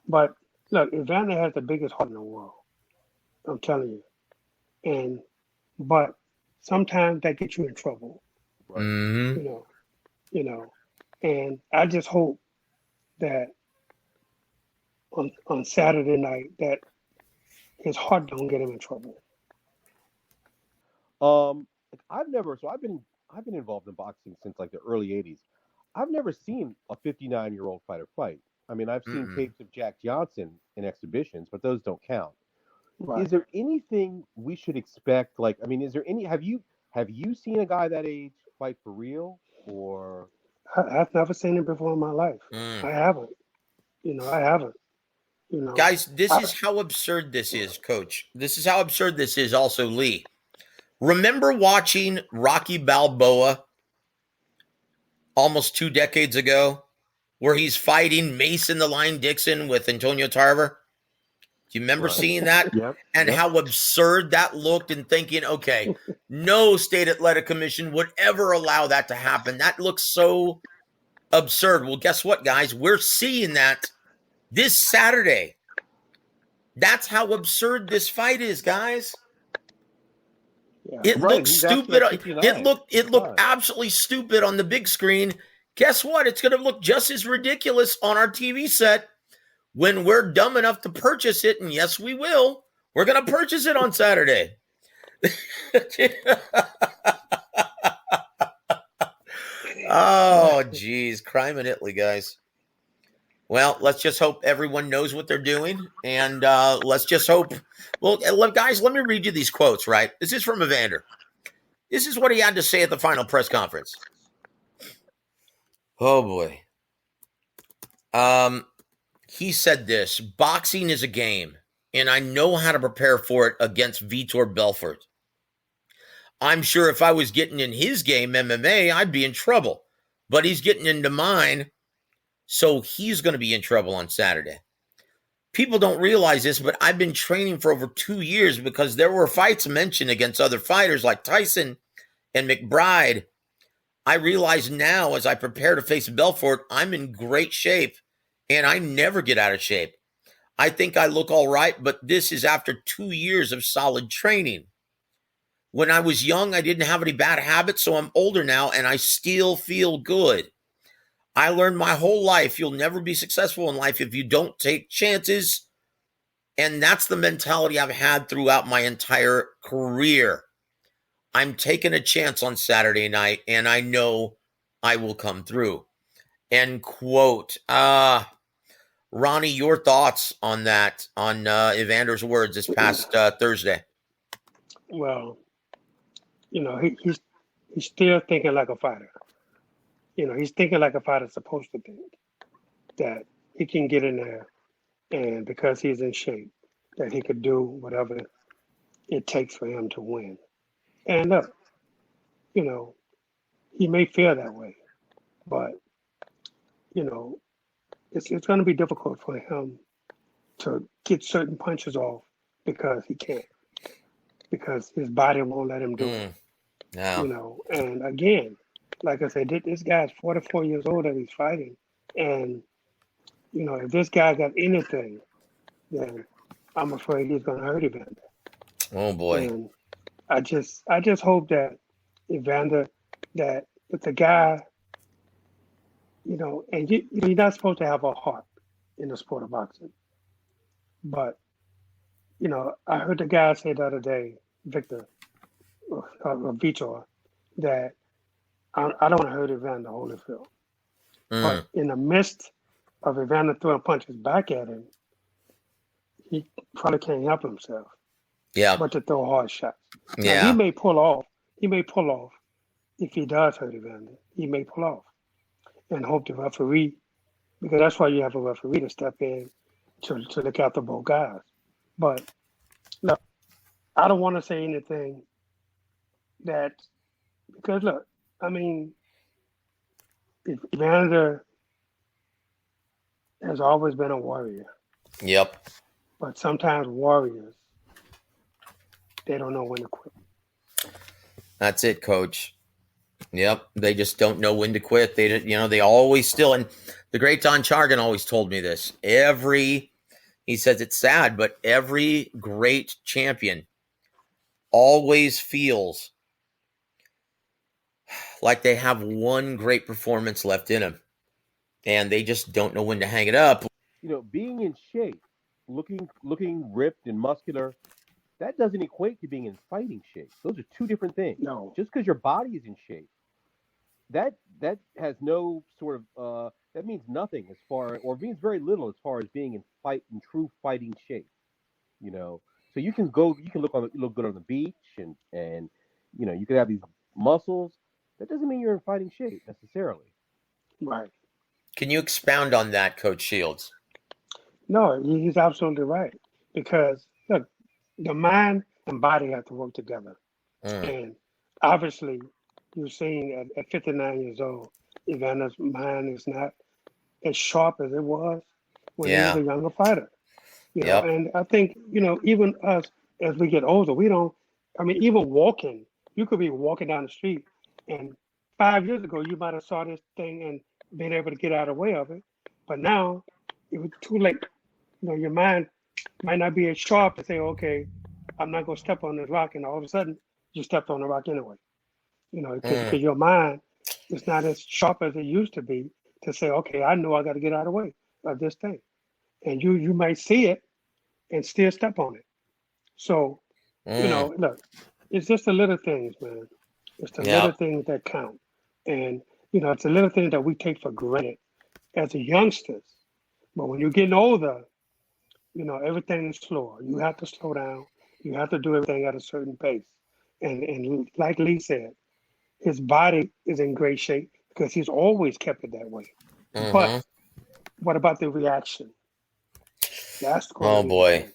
But look, Evander has the biggest heart in the world. I'm telling you. But sometimes that gets you in trouble. Right. You know, you know. And I just hope that on Saturday night that his heart don't get him in trouble. I've been involved in boxing since like the early '80s. I've never seen a 59-year-old fighter fight. I mean, I've seen Mm-mm. tapes of Jack Johnson in exhibitions, but those don't count. Right. Is there anything we should expect? Like, I mean, is there any? Have you seen a guy that age fight for real? Or I've never seen it before in my life. Mm. I haven't. I haven't. You know, Guys, this I, is how absurd this is, Coach. This is how absurd this is also, Lee. Remember watching Rocky Balboa almost 2 decades ago, where he's fighting Mason the Lion Dixon with Antonio Tarver? Do you remember right? seeing that? Yep. And Yep. how absurd that looked, and thinking, okay, no state athletic commission would ever allow that to happen. That looks so absurd. Well, guess what, guys? We're seeing that this Saturday. That's how absurd this fight is, guys. yeah. It Right. looks He's actually stupid. at It 59. looked absolutely stupid on the big screen. Guess what? It's going to look just as ridiculous on our TV set when we're dumb enough to purchase it. And yes, we will. We're going to purchase it on Saturday. Oh, geez. Crime in Italy, guys. Well, let's just hope everyone knows what they're doing. And let's just hope. Well, guys, let me read you these quotes, right? This is from Evander. This is what he had to say at the final press conference. Oh, boy. He said this: boxing is a game, and I know how to prepare for it against Vitor Belfort. I'm sure if I was getting in his game, MMA, I'd be in trouble. But he's getting into mine, so he's going to be in trouble on Saturday. People don't realize this, but I've been training for over 2 years because there were fights mentioned against other fighters like Tyson and McBride. I realize now, as I prepare to face Belfort, I'm in great shape, and I never get out of shape. I think I look all right, but this is after 2 years of solid training. When I was young, I didn't have any bad habits, so I'm older now, and I still feel good. I learned my whole life you'll never be successful in life if you don't take chances, and that's the mentality I've had throughout my entire career. I'm taking a chance on Saturday night, and I know I will come through. End quote. Ronnie, your thoughts on that, on Evander's words this past Thursday? Well, he's still thinking like a fighter. He's thinking like a fighter's supposed to think, that he can get in there, and because he's in shape, that he could do whatever it takes for him to win. And look, he may feel that way, but it's going to be difficult for him to get certain punches off because he can't, because his body won't let him do it. No. And again, like I said, this guy's 44 years old and he's fighting. And, if this guy got anything, then I'm afraid he's going to hurt Evander. Oh, boy. And I just hope that Evander, that with the guy, and you're not supposed to have a heart in the sport of boxing. But, I heard the guy say the other day, Vitor, that I don't want to hurt Evander Holyfield. But in the midst of Evander throwing punches back at him, he probably can't help himself. Yeah. But to throw hard shots. Yeah. Now, he may pull off if he does hurt Evander. He may pull off and hope the referee, because that's why you have a referee to step in to look after both guys. But look, I don't want to say anything because look, I mean, Evander has always been a warrior. Yep. But sometimes warriors, they don't know when to quit. That's it, Coach. Yep. They just don't know when to quit. They always still, and the great Don Chargan always told me this. Every He says it's sad, but every great champion always feels like they have one great performance left in them, and they just don't know when to hang it up. Being in shape, looking ripped and muscular, that doesn't equate to being in fighting shape. Those are two different things. No. Just because your body is in shape, that has no sort of that means nothing as far, or means very little as far as being in true fighting shape. So you can look good on the beach, and you can have these muscles. That doesn't mean you're in fighting shape necessarily. Right. Can you expound on that, Coach Shields? No, he's absolutely right. Because look, the mind and body have to work together. And obviously, you're seeing at 59 years old, Evander's mind is not as sharp as it was when he was a younger fighter. And I think, even us as we get older, even walking, you could be walking down the street, and 5 years ago, you might have saw this thing and been able to get out of the way of it. But now, it was too late. Your mind might not be as sharp to say, okay, I'm not going to step on this rock, and all of a sudden, you stepped on the rock anyway. Because your mind is not as sharp as it used to be to say, okay, I know I got to get out of the way of this thing. And you might see it and still step on it. So, look, it's just the little things, man. It's the little things that count. And, it's the little things that we take for granted as youngsters. But when you're getting older, everything is slower. You have to slow down. You have to do everything at a certain pace. And like Lee said, his body is in great shape because he's always kept it that way. But what about the reaction? That's going to be boy.